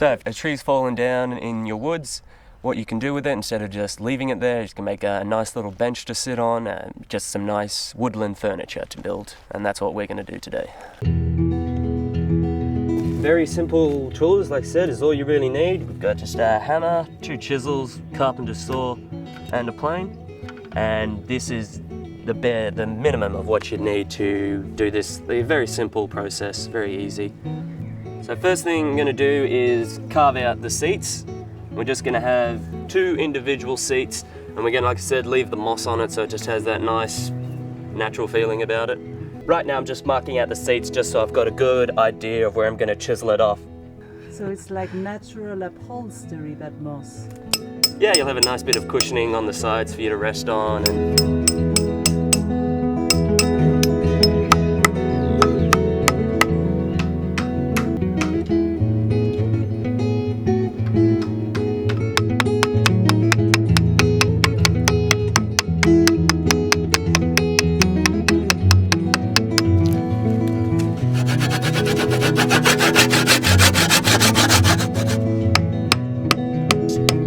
So if a tree's fallen down in your woods, what you can do with it, instead of just leaving it there, you can make a nice little bench to sit on, and just some nice woodland furniture to build, and that's what we're going to do today. Very simple tools, like I said, is all you really need. We've got just a hammer, 2 chisels, carpenter's saw, and a plane. And this is the minimum of what you need to do this. A very simple process, very easy. So first thing I'm going to do is carve out the seats. We're just going to have 2 individual seats, and we're going to, like I said, leave the moss on it so it just has that nice natural feeling about it. Right now I'm just marking out the seats just so I've got a good idea of where I'm going to chisel it off. So it's like natural upholstery, that moss. Yeah, you'll have a nice bit of cushioning on the sides for you to rest on.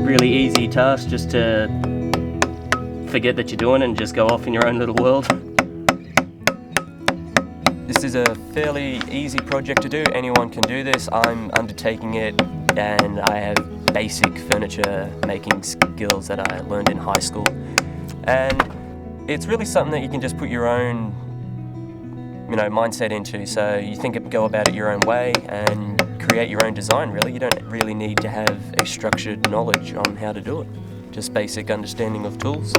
Really easy task, just to forget that you're doing it and just go off in your own little world. This is a fairly easy project to do. Anyone can do this. I'm undertaking it, and I have basic furniture making skills that I learned in high school. And it's really something that you can just put your own mindset into. So you go about it your own way and create your own design, really. You don't really need to have a structured knowledge on how to do it. Just basic understanding of tools.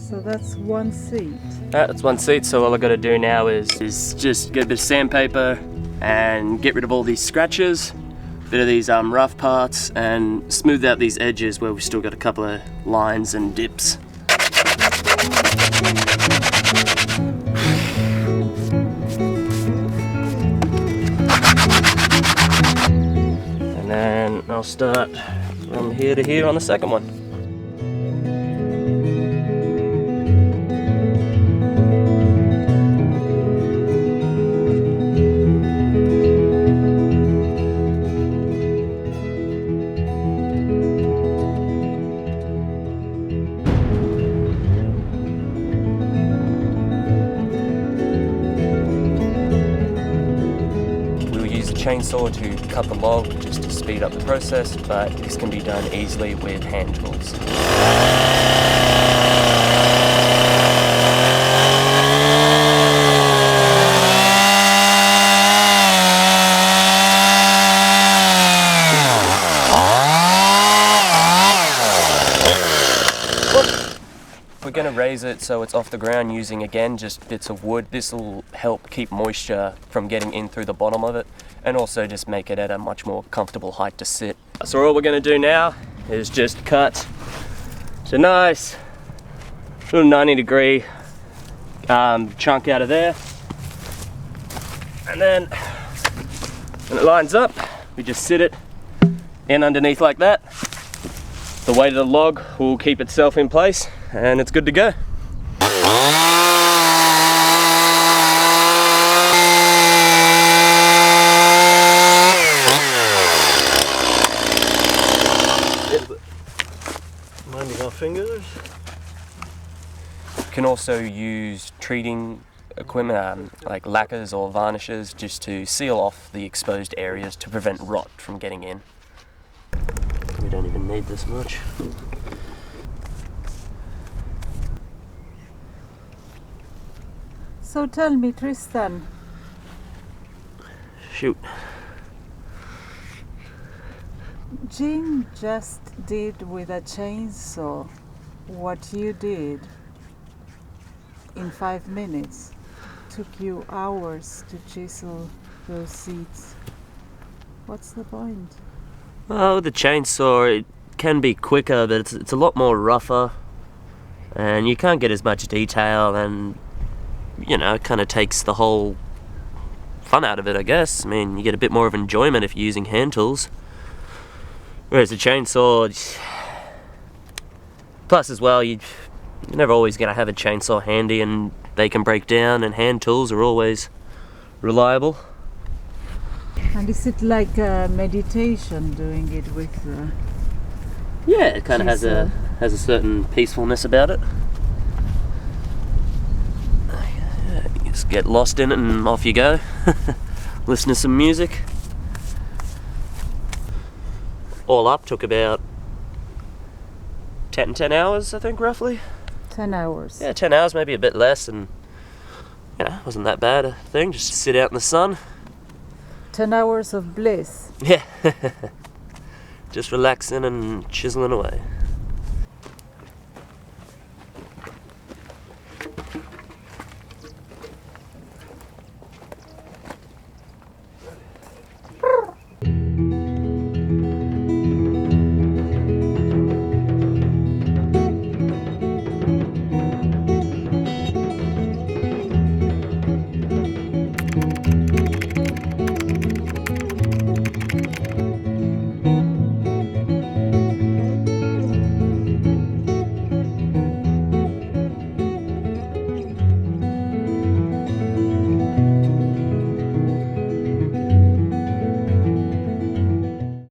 So that's 1 seat. That's 1 seat, so all I've got to do now is just get a bit of sandpaper and get rid of all these scratches, a bit of these rough parts, and smooth out these edges where we've still got a couple of lines and dips. And then I'll start from here to here on the second one. Chainsaw to cut the log just to speed up the process, but this can be done easily with hand tools. We're going to raise it so it's off the ground using, again, just bits of wood. This will help keep moisture from getting in through the bottom of it, and also just make it at a much more comfortable height to sit. So all we're going to do now is just cut a nice little 90-degree chunk out of there, and then when it lines up, we just sit it in underneath like that. The weight of the log will keep itself in place, and it's good to go. Minding our fingers. You can also use treating equipment like lacquers or varnishes just to seal off the exposed areas to prevent rot from getting in. We don't even need this much. So tell me, Tristan. Shoot. Jim just did with a chainsaw what you did in 5 minutes. Took you hours to chisel those seats. What's the point? Well, with the chainsaw, it can be quicker, but it's a lot more rougher, and you can't get as much detail, and it kind of takes the whole fun out of it, I guess. I mean, you get a bit more of enjoyment if you're using hand tools. Whereas a chainsaw, plus as well, you're never always going to have a chainsaw handy, and they can break down, and hand tools are always reliable. And is it like a meditation doing it with Yeah, it kind of has a certain peacefulness about it. You just get lost in it and off you go. Listen to some music. All up took about 10 hours, I think, roughly. 10 hours? Yeah, 10 hours, maybe a bit less, and you know, wasn't that bad a thing. Just sit out in the sun. 10 hours of bliss. Yeah. Just relaxing and chiseling away.